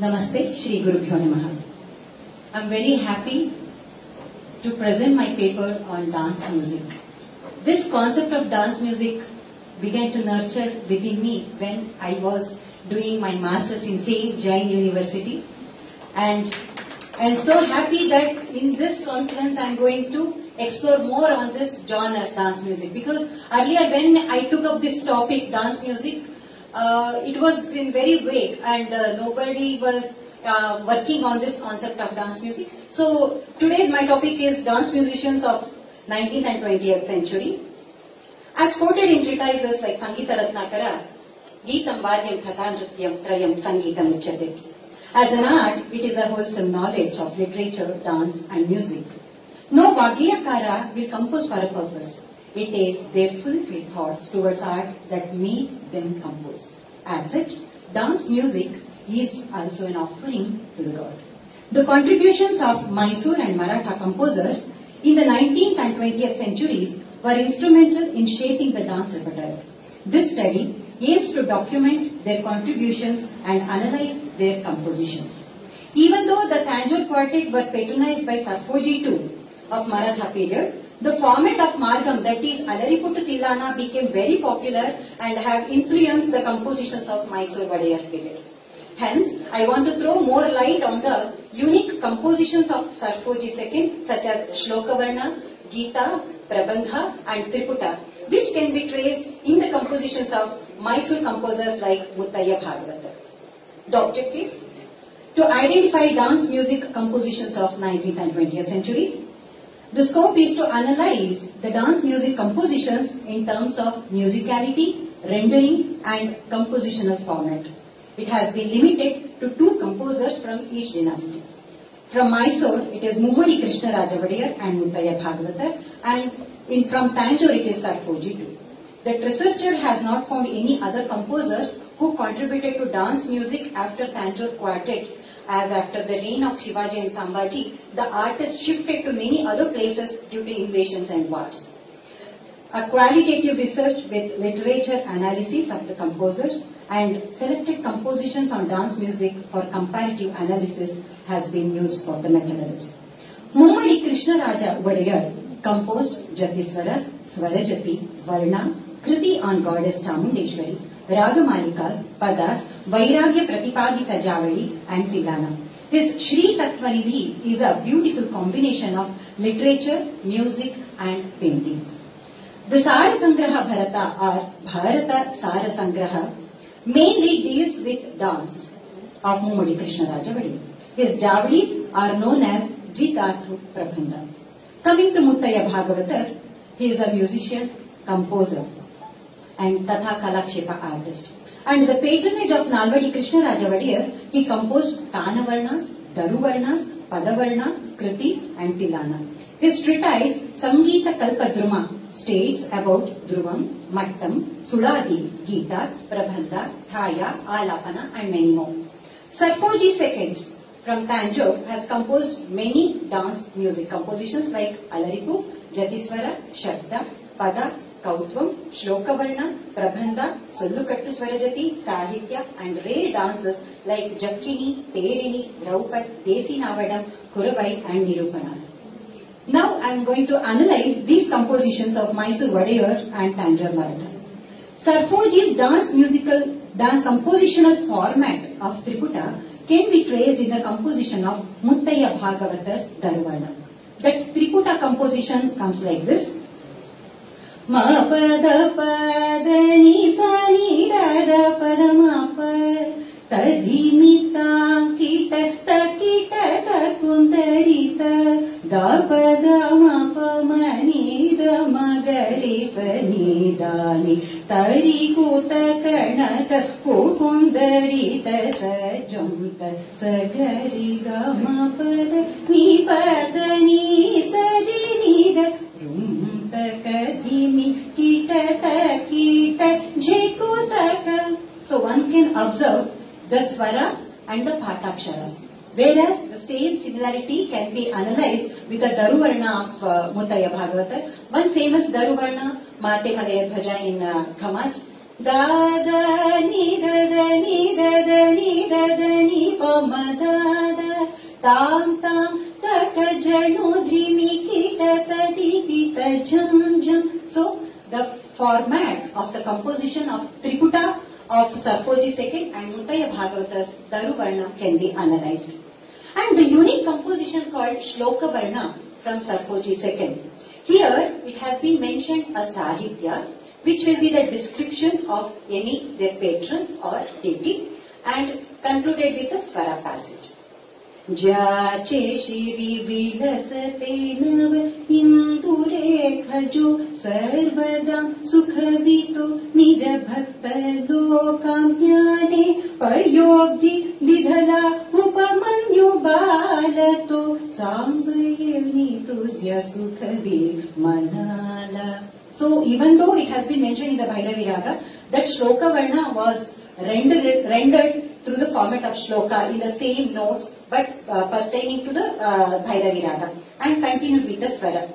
Namaste, Shri Gurubhyo Namaha. I am very happy to present my paper on dance music. This concept of dance music began to nurture within me when I was doing my masters in St. Jain University, and I am so happy that in this conference I am going to explore more on this genre, dance music, because earlier when I took up this topic, dance music, it was in very vague and nobody was working on this concept of dance music. So today's my topic is dance musicians of 19th and 20th century. As quoted in treatises like Sangeeta Ratnakara, Geetam Vadyam Katha Nrityam Trayam Sangeetam Uchyate. As an art, it is a wholesome knowledge of literature, dance and music. No Vagyakara will compose for a purpose. It is their fulfilled thoughts towards art that make them compose. As such, dance music is also an offering to the God. The contributions of Mysore and Maratha composers in the 19th and 20th centuries were instrumental in shaping the dance repertoire. This study aims to document their contributions and analyze their compositions. Even though the Tanjore quartet were patronized by Sarfoji II of Maratha period, the format of Margam, that is Alariputtu Tillana, became very popular and have influenced the compositions of Mysore Wadeyar period. Hence, I want to throw more light on the unique compositions of Sarfoji II, such as Shlokavarna, Gita, Prabandha and Triputa, which can be traced in the compositions of Mysore composers like Muttaya Bhagavatar. The objectives: to identify dance music compositions of 19th and 20th centuries. The scope is to analyze the dance music compositions in terms of musicality, rendering and compositional format. It has been limited to two composers from each dynasty. From Mysore, it is Mummadi Krishnaraja Wadeyar and Muttaya Bhagavatar, and from Tanjore it is Sarfoji II. The researcher has not found any other composers who contributed to dance music after Tanjore quartet, as after the reign of Shivaji and Sambhaji, the artists shifted to many other places due to invasions and wars. A qualitative research with literature analysis of the composers and selected compositions on dance music for comparative analysis has been used for the methodology. Mummadi Krishnaraja Wadeyar composed Jatiswara, Swarajati, Varna, Kriti on Goddess Chamundeshwari, Ragamalikas, Padas, Vairagya Pratipadita Javali and Tilana. His Shri Tattvanidhi is a beautiful combination of literature, music and painting. The Sarasangraha Bharata or Bharata Sarasangraha mainly deals with dance of Mummadi Krishnaraja Wadeyar. His Javalis are known as Dvitarthu Prabandha. Coming to Muttaya Bhagavatar, he is a musician, composer and Tatha Kalakshepa artist. And the patronage of Nalvadi Krishnaraja Wadeyar, he composed Tanavarnas, Daruvarnas, Padavarna, Kriti and Tilana. His treatise Sangeeta Kalpadruma states about Dhruvam, Mattam, Suladi, Gitas, Prabandha, Thaya, Alapana and many more. Sarfoji II from Tanjore has composed many dance music compositions like Alaripu, Jatiswara, Shabda, Pada, Kautvam, Shlokavarna, Prabandha, Sullukattu Swarajati, Sahitya and rare dances like Jakkini, Terini, Draupad, Desi Navadam, Kurabai and Nirupanas. Now I am going to analyze these compositions of Mysore Wadeyar and Tanjore Marathas. Sarfoji's dance compositional format of Triputa can be traced in the composition of Muttaya Bhagavatar's Daruvarna. That Triputa composition comes like this. Ma pada pada ni sa ni da da pada ma pa tadhimita kita ta kita ta kundarita da pada ma pa ma ni da ma gari sa ni da ni tari kuta kanaka ko kundarita ta jamta sa gari ga ma pada ni sa di ni da So one can observe the swaras and the pataksharas, whereas the same similarity can be analyzed with the Daruvarna of Muttaya Bhagavatar. One famous Daruvarna, Mate Malaya Bhaja in Khamaj, Dada ni dada ni dada ni dada ni pama dada tam tam taka janu dhimi kita tadipita jam jam. So the format of the composition of Triputa of Sarfoji II and Muttaya Bhagavata's Daruvarna can be analyzed. And the unique composition called Shloka Varna from Sarfoji II. Here it has been mentioned a Sahitya, which will be the description of any their patron or deity, and concluded with a Swara passage. Jache shiri vilasate nav indure khajo sarvadam sukhavito nija bhakta lokamyane payogdi didhala upamanyu balato sambayevni tuzya sukhavi manala. So even though it has been mentioned in the Bhairavi Raga that Shloka Varna was rendered through the format of shloka in the same notes but pertaining to the Bhairavi Raga, and continued with the Swara.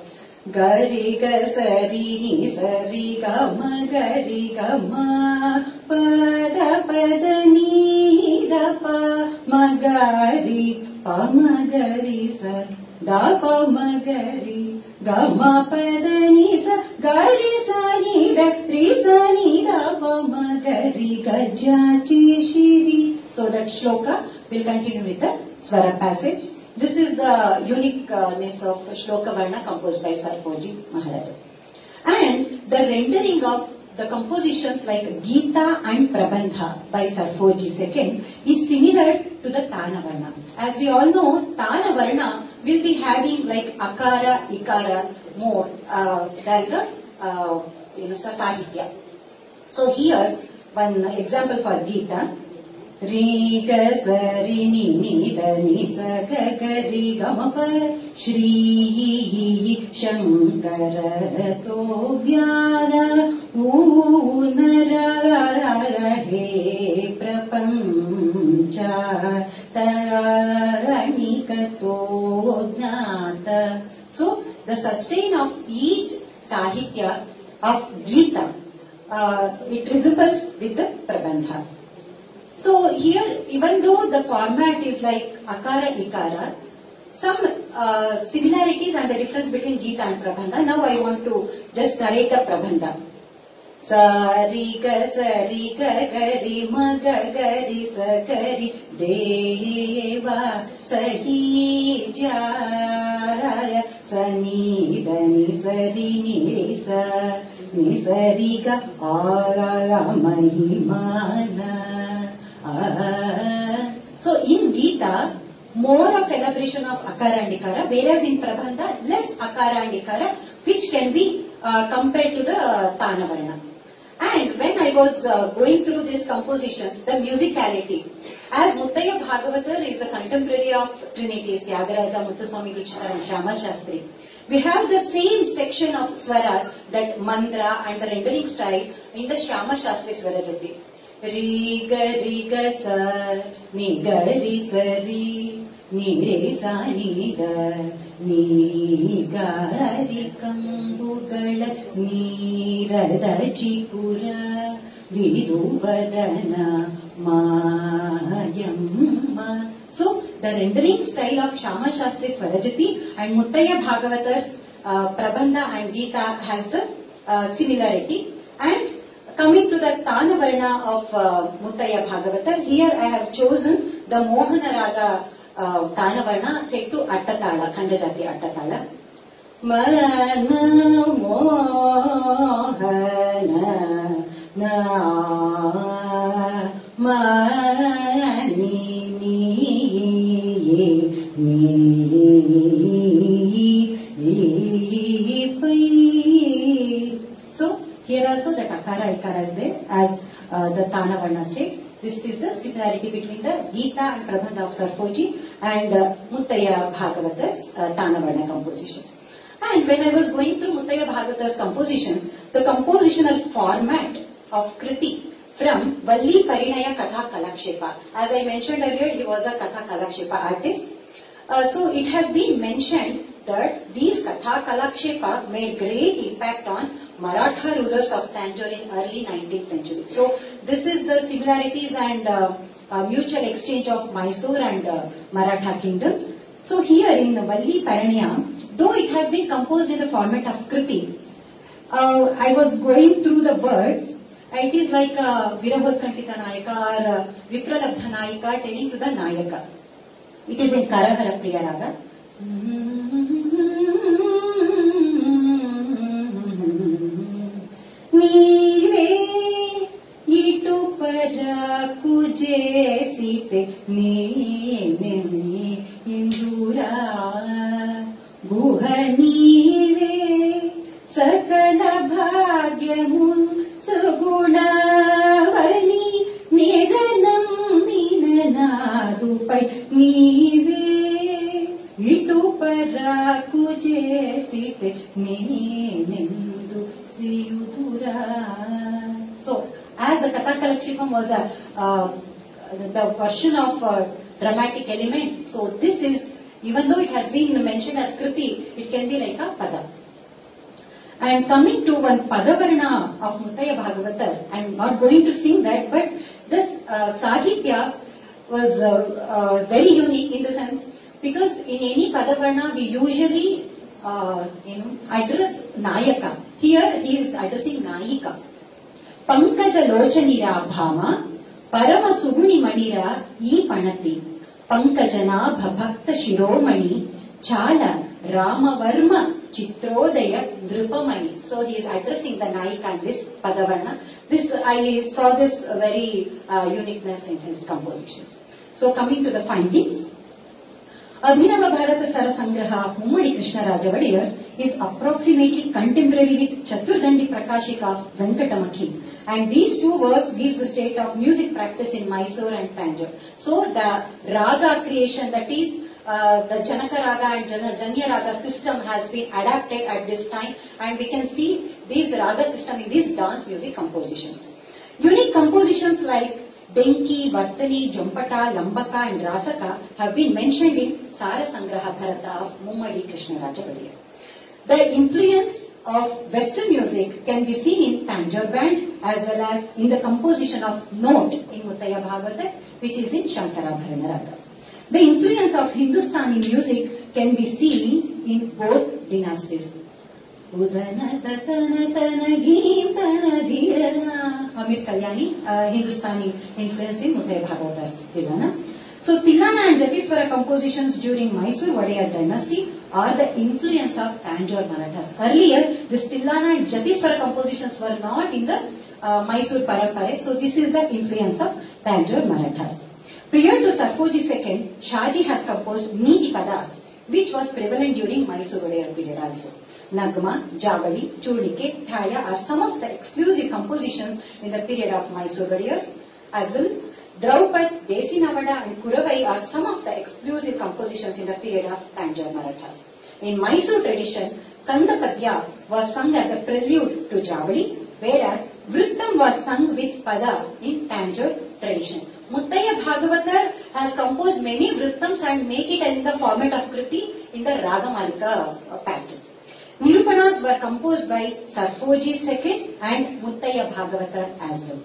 Gari ga sari ni sari ga ma gari ga ma pada pada ni da pa ma gari pa ma gari sa da pa ma gari ga ma pada ni sa gari sa ni da ri sa ni da pa ma gari ga ja chi shiri. So that shloka will continue with the Swara passage. This is the uniqueness of Shloka Varna composed by Sarfoji Maharaja. And the rendering of the compositions like Gita and Prabandha by Sarfoji II is similar to the Tana Varna. As we all know, Tana Varna will be having like Akara, Ikara more than the Sahitya. So here, one example for Gita. Ri ga sa ri ni da ni sa ga ga ri ga ma pa Shri Shankara to vyara unara he prapancha tarani to gnata. So the sustain of each Sahitya of Gita, it resembles with the Prabandha. So here, even though the format is like Akara, Ikara, some similarities and the difference between Gita and Prabandha. Now I want to just narrate the Prabandha. Sari ga gari ma ga gari sa gari deva sahi jaya sani dani sari ni sa ni sari ga ara mahimana. So in Gita, more of elaboration of Akara and Ikara, whereas in Prabandha, less Akara and Ikara, which can be compared to the Tana Varna. And when I was going through these compositions, the musicality, as Muttaya Bhagavatar is a contemporary of Trinities, Tyagaraja, Muthuswami Dikshita and Shyama Shastri, we have the same section of swaras, that mandra and the rendering style in the Shyama Shastri Swarajati. Ri ga sa ni ga ri sa ri ni re sa ni da ni ga ri kambugala ni rada chipura viduvadana mayamma. So the rendering style of Shyama Shastri Swarajati and Muttaya Bhagavatar's Prabandha and Gita has the similarity. And coming to the Tana Varna of Muttaya Bhagavatar, here I have chosen the Mohana Raga Tana Varna set to Attatala, Khandajati Attatala. Mana Mohana na mani ni. So here also the Akara Ikara is there as the Tana Varna states. This is the similarity between the Gita and Prabandha of Sarfoji and Muttaya Bhagavatar's Tana Varna compositions. And when I was going through Muttaya Bhagavatar's compositions, the compositional format of Kriti from Valli Parinaya Katha Kalakshepa. As I mentioned earlier, he was a Katha Kalakshepa artist. So it has been mentioned that these Katha Kalakshepa made great impact on Maratha rulers of Tanjore in early 19th century. So this is the similarities and mutual exchange of Mysore and Maratha kingdoms. So here in Valli Paraniya, though it has been composed in the format of Kriti, I was going through the words. It is like Virahotkankita Nayaka or Vipralabdha Nayaka telling to the Nayaka. It is in Karahara Priya Raga. Nive itu paraku jesite ni indura guha nive sakala bhagyamu sugunavali nidanam ninanadupai nive itu paraku jesite ni nindu siyudura. So, as the Kathakalakshipam was the version of dramatic element, so this is, even though it has been mentioned as Kriti, it can be like a Pada. I am coming to one Padavarna of Muttaya Bhagavatar. I am not going to sing that, but this Sahitya was very unique in the sense, because in any Padavarna we usually address Nayaka. Here he is addressing Nayika. Pankaja Lochanira Bhama Parama Suguni Manira E Panati Pankajana Bhabhakta Shiromani Chala Ramavarma Chitrodaya Drupamani. So he is addressing the Nayika in this Padavarna. This I saw this very uniqueness in his compositions. So coming to the findings. Abhinava Bharata Sarasangraha of Mummadi Krishnaraja Vadiyar is approximately contemporary with Chaturdandi Prakashika of Venkatamakhi. And these two works gives the state of music practice in Mysore and Tanjore. So the raga creation, that is the Janaka Raga and Janya Raga system has been adapted at this time, and we can see these raga system in these dance music compositions. Unique compositions like Denki, Vartani, Jampata, Lambaka and Rasaka have been mentioned in Sarasangraha Bharata of Mummadi Krishnaraja Vadiyar. The influence of Western music can be seen in Tanjore band as well as in the composition of Note in Muttaya Bhagavatar, which is in Shankarabharana Raga. The influence of Hindustani music can be seen in both dynasties. Udana tatana tana geem tana dhirana. Amir Kalyani, Hindustani influence in Muttaya Bhagavatar's Tilana. So Tilana and Jatiswara compositions during Mysore Wadiyar dynasty are the influence of Tanjore Marathas. Earlier, this Tilana and Jatiswara compositions were not in the Mysore Parampara. So this is the influence of Tanjore Marathas. Prior to Sarfoji II, Shaji has composed Niti Padas, which was prevalent during Mysore Wadiyar period also. Nagma, Javali, Chodike, Thaya are some of the exclusive compositions in the period of Mysore Wadiyars. As well, Draupad, Desi Navada and Kuravai are some of the exclusive compositions in the period of Tanjore Marathas. In Mysore tradition, Kandapadya was sung as a prelude to Javali, whereas Vrittam was sung with Pada in Tanjore tradition. Muttaya Bhagavatar has composed many Vrittams and make it as in the format of Kriti in the Ragamalika pattern. Nirupanas were composed by Sarfoji II and Muttaya Bhagavatar as well.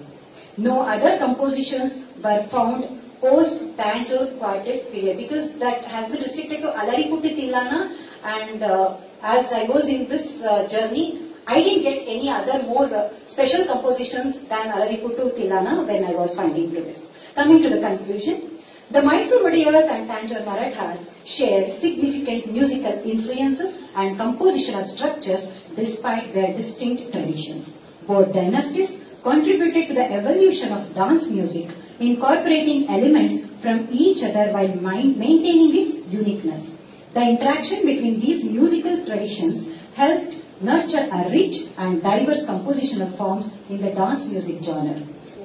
No other compositions were found post Tanjore quartet period, because that has been restricted to Alariputtu Tilana, and as I was in this journey, I didn't get any other more special compositions than Alariputtu Tilana when I was finding through this. Coming to the conclusion, the Mysore Wadiyars and Tanjore Marathas share significant musical influences and compositional structures despite their distinct traditions. Both dynasties contributed to the evolution of dance music, incorporating elements from each other while maintaining its uniqueness. The interaction between these musical traditions helped nurture a rich and diverse compositional forms in the dance music genre.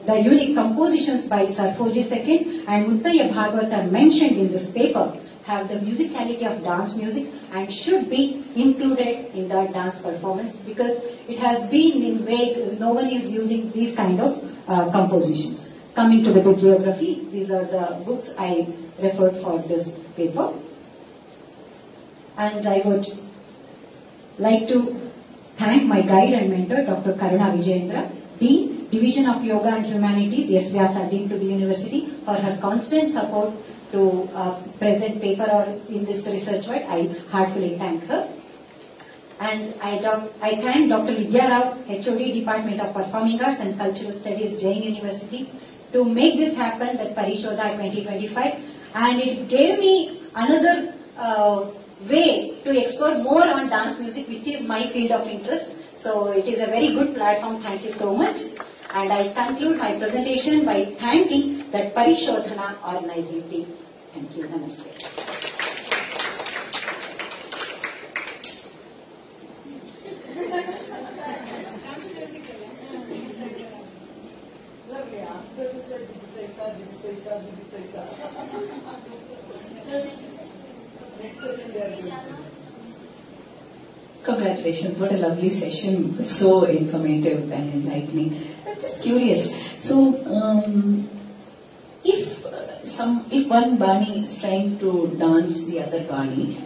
The unique compositions by Sarfoji II and Muttaya Bhagavatar mentioned in this paper have the musicality of dance music and should be included in the dance performance, because it has been in vague, no one is using these kind of compositions. Coming to the bibliography, these are the books I referred for this paper. And I would like to thank my guide and mentor, Dr. Karuna Vijayendra, Dean, Division of Yoga and Humanities, S. Vyasa, Dean to the University, for her constant support to present paper or in this research work. I heartfully thank her. And I thank Dr. Vidya Rao, HOD, Department of Performing Arts and Cultural Studies, Jain University, to make this happen, that Parishodha 2025. And it gave me another way to explore more on dance music, which is my field of interest. So it is a very good platform. Thank you so much. And I conclude my presentation by thanking that Parishodhana organizing team. Thank you. Namaste. Congratulations, what a lovely session, so informative and enlightening. I'm just curious, so if one Bani is trying to dance the other Bani,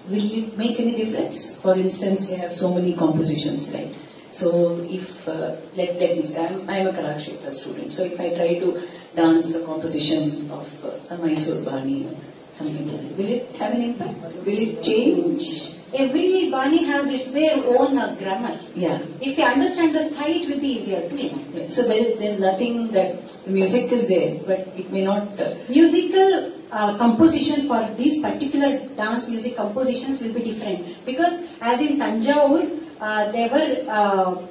will it make any difference? For instance, they have so many compositions, right? So if, let me say, I'm a Kalakshetra student, so if I try to dance a composition of a Mysore Bani or something like that, will it have an impact? Will it change? Every Bani has their own grammar. Yeah. If you understand the style, it will be easier to learn. Yeah. So there's nothing that music is there, but it may not. Musical composition for these particular dance music compositions will be different, because as in Tanjavur, they were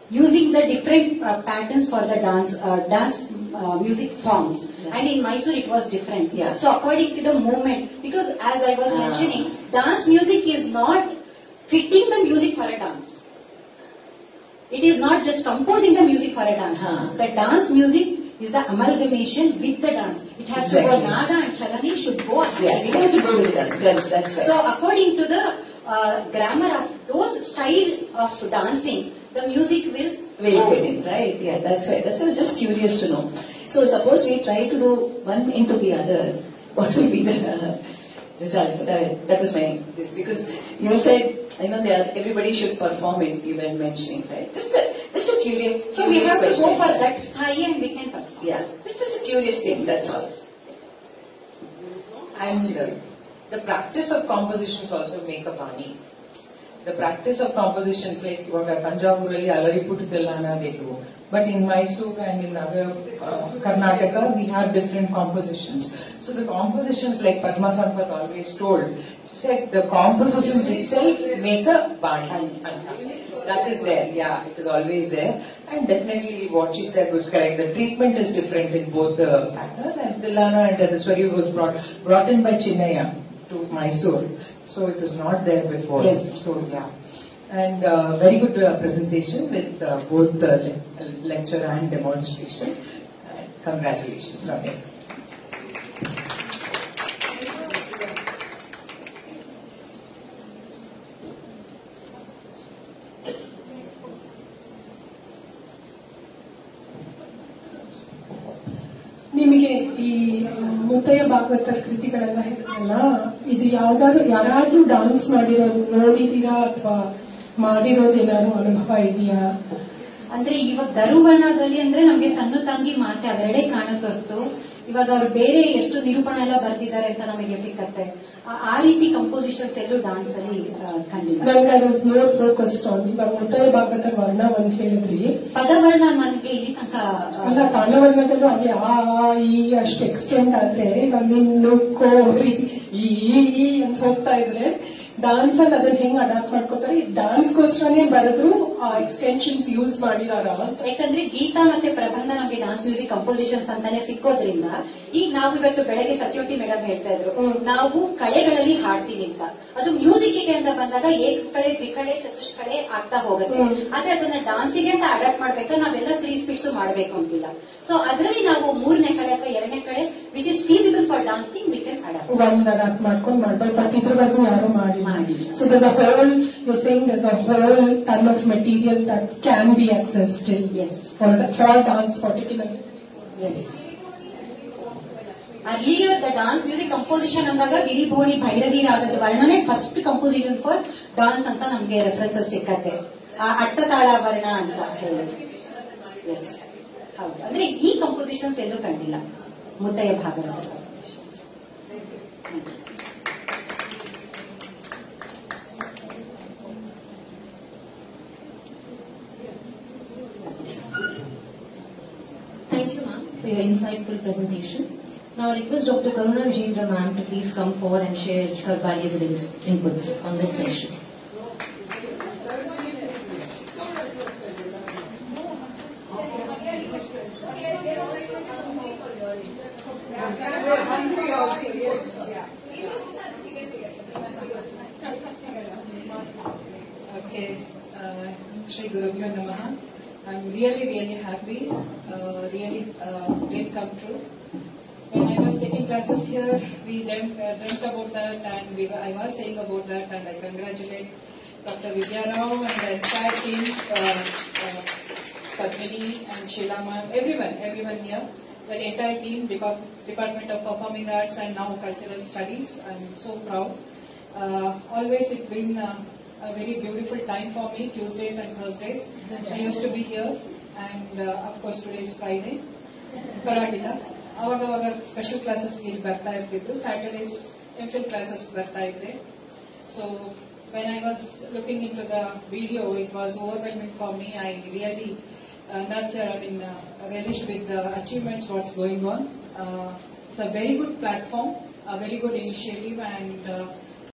using the different patterns for the dance music forms. Yeah. And in Mysore it was different. Yeah. So according to the movement, because as I was mentioning, dance music is not fitting the music for a dance. It is not just composing the music for a dance. The dance music is the amalgamation with the dance. It has to go, Naga and Chalani should go. Yeah, it has to go with dance. That's right. So according to the grammar of those style of dancing, the music will fit in, right? Yeah, that's right. That's why I was just curious to know. So suppose we try to do one into the other, what will be the result? That was my because you said, I know that everybody should perform it. You were mentioning, right? Just a curious. So we have question. To go for that style and we can perform. Yeah, just a curious thing. That's all. And the practice of compositions also make a Bani. The practice of compositions like Tanjavurali, Alariputu Tillana they do. But in Mysore and in other Karnataka, we have different compositions. So the compositions, like Padma Sampath always told, she said the compositions itself make a Bani. That is there, yeah, it is always there. And definitely what she said was correct. The treatment is different in both the factors, and Tillana and Tadaswari was brought in by Chinnaya to Mysore. So it was not there before. Yes. So yeah. And very good presentation with both the lecture and demonstration. And congratulations, Ramya. ನಿಮಗೆ ಈ ಮುತ್ತಯ್ಯ ಭಾಗವತರ ಕೃತಿಗಳೆಲ್ಲ ಹೇಳಿದ್ರಲ್ಲ, ಇದು ಯಾರಾದ್ರೂ dance ಮಾಡಿರೋದು ನೋಡಿದೀರಾ ಅಥವಾ ಮಾಡಿರೋದೇನಾದ್ರು ಅನುಭವ ಇದೆಯಾ? ಅಂದ್ರೆ ಇವಾಗ ಧರುವರ್ಣದಲ್ಲಿ ಅಂದ್ರೆ ನಮ್ಗೆ ಸಣ್ಣ ತಂಗಿ ಮಾತೆ ಅವೆರಡೇ ಕಾಣುತ್ತೆ ಹೊರತು ಇವಾಗ ಅವ್ರು ಬೇರೆ ಎಷ್ಟು ನಿರೂಪಣೆ ಎಲ್ಲ ಬರ್ತಿದ್ದಾರೆ ಅಂತ ನಮಗೆ ಸಿಕ್ಕತ್ತೆ. ಆ ರೀತಿ ಕಂಪೋಸಿಷನ್ಸ್ ಎಲ್ಲೂ ಡಾನ್ಸ್ ಅಲ್ಲಿ ಕಂಡಿಲ್ಲ. ನಂಗೆ I was more focused on ಇವಾಗ ಮುತ್ತಯ್ಯ ಭಾಗವತರ ವರ್ಣ ಒಂದ್ ಹೇಳಿದ್ರಿ, ಪದವರ್ಣ ನನ್ಗೆ ಇಲ್ಲಿ ತನಕ ಅಲ್ಲ, ತಾಂಡವರ್ಣದಲ್ಲೂ ಅಲ್ಲಿ ಈ ಅಷ್ಟು ಎಕ್ಸ್ಟೆಂಡ್ ಆದ್ರೆ ಇವಾಗ ನಿನ್ನು ಕೋರಿ ಈ ಅಂತ ಹೋಗ್ತಾ ಇದ್ರೆ ಡಾನ್ಸ್ ಅಲ್ಲಿ ಅದನ್ನ ಹೆಂಗ್ ಅಡಾಪ್ಟ್ ಮಾಡ್ಕೋತಾರೆ? ಈ ಡಾನ್ಸ್ಗೋಸ್ಕರನೇ ಬರೆದ್ರು ಆ ಎಕ್ಸ್ಟೆನ್ಷನ್ಸ್ ಯೂಸ್ ಮಾಡಿದಾರ ಅಂತ. ಯಾಕಂದ್ರೆ ಗೀತಾ ಮತ್ತೆ ಪ್ರಬಂಧ ನಮಗೆ ಡಾನ್ಸ್ ಮ್ಯೂಸಿಕ್ ಕಂಪೋಸಿಷನ್ಸ್ ಅಂತಾನೆ ಸಿಕ್ಕೋದ್ರಿಂದ ಈಗ ನಾವು ಇವತ್ತು ಬೆಳಗ್ಗೆ ಸತ್ಯವತಿ ಮೇಡಮ್ ಹೇಳ್ತಾ ಇದ್ರು, ನಾವು ಕಳೆಗಳಲ್ಲಿ ಹಾಡ್ತೀವಿ ಅಂತ. ಅದು ಮ್ಯೂಸಿಕ್ಗೆ ಅಂತ ಬಂದಾಗ ಏಕ ಕಳೆ, ದ್ವಿಕಳೆ, ಚತುಷ್ಕಳೆ ಆಗ್ತಾ ಹೋಗುತ್ತೆ. ಆದ್ರೆ ಅದನ್ನ ಡಾನ್ಸಿಗೆ ಅಂತ ಅಡಾಪ್ಟ್ ಮಾಡ್ಬೇಕಾದ್ರೆ ನಾವೆಲ್ಲ 3 ಸ್ಪೀಡ್ಸ್ ಮಾಡ್ಬೇಕು ಅಂತಿಲ್ಲ. ಸೊ ಅದರಲ್ಲಿ ನಾವು 3ನೇ ಕಳೆ ಅಥವಾ 2ನೇ ಕಳೆ which is feasible for dancing we can adapt. ಒಂದ್ ಅಡಾಪ್ಟ್ ಮಾಡ್ಕೊಂಡು ಮಾಡ್ಬೇಕು, ಬಟ್ ಇದ್ರವರೆಗೂ ಯಾರು ಮಾಡಿ. So there's a whole, you're saying there's a whole ton of material that can be accessed in, yes, for dance particularly. Yes. Earlier the dance music composition ಅಂದಾಗ ಗಿರಿಭೋಣಿ ಭೈರವಿ ರಾಗದ ವರ್ಣನೆ first composition for dance ಅಂತ ನಮ್ಗೆ references ಸಿಕ್ಕತ್ತೆ. ಅಟ್ಟ ತಾಳಾಭರಣ ಅಂತ ಹೇಳೋದು. S, ಹೌದು. ಅಂದ್ರೆ ಈ ಕಂಪೋಸಿಷನ್ಸ್ ಎಲ್ಲೂ ಕಂಡಿಲ್ಲ, Muddayya Bhagavata. Thank you, ma'am, for your insightful presentation. Now I request Dr. Karuna Vijayendra ma'am to please come forward and share her valuable inputs on this session. Okay, Shri Gurubhyo Namaha. I'm really happy, really great come true. When I was taking classes here, we dreamt about that, and I was saying about that, and I congratulate Dr. Vidya Rao and the entire team, Padmini and Sheila ma'am, everyone here, the entire team, Department of Performing Arts and now Cultural Studies. I'm so proud. Always it's been a very beautiful time for me, Tuesdays and Thursdays. I used to be here, and of course today is Friday. Paragila. ಅವಾಗ special classes ಇಲ್ಲಿ ಬರ್ತಾ ಇರ್ತಿದ್ದು, Saturdays MPhil classes ಬರ್ತಾ ಇದ್ದೆ. So when I was looking into the video, it was overwhelming for me. I really relished with the achievements what's going on. It's a very good platform, a very good initiative, and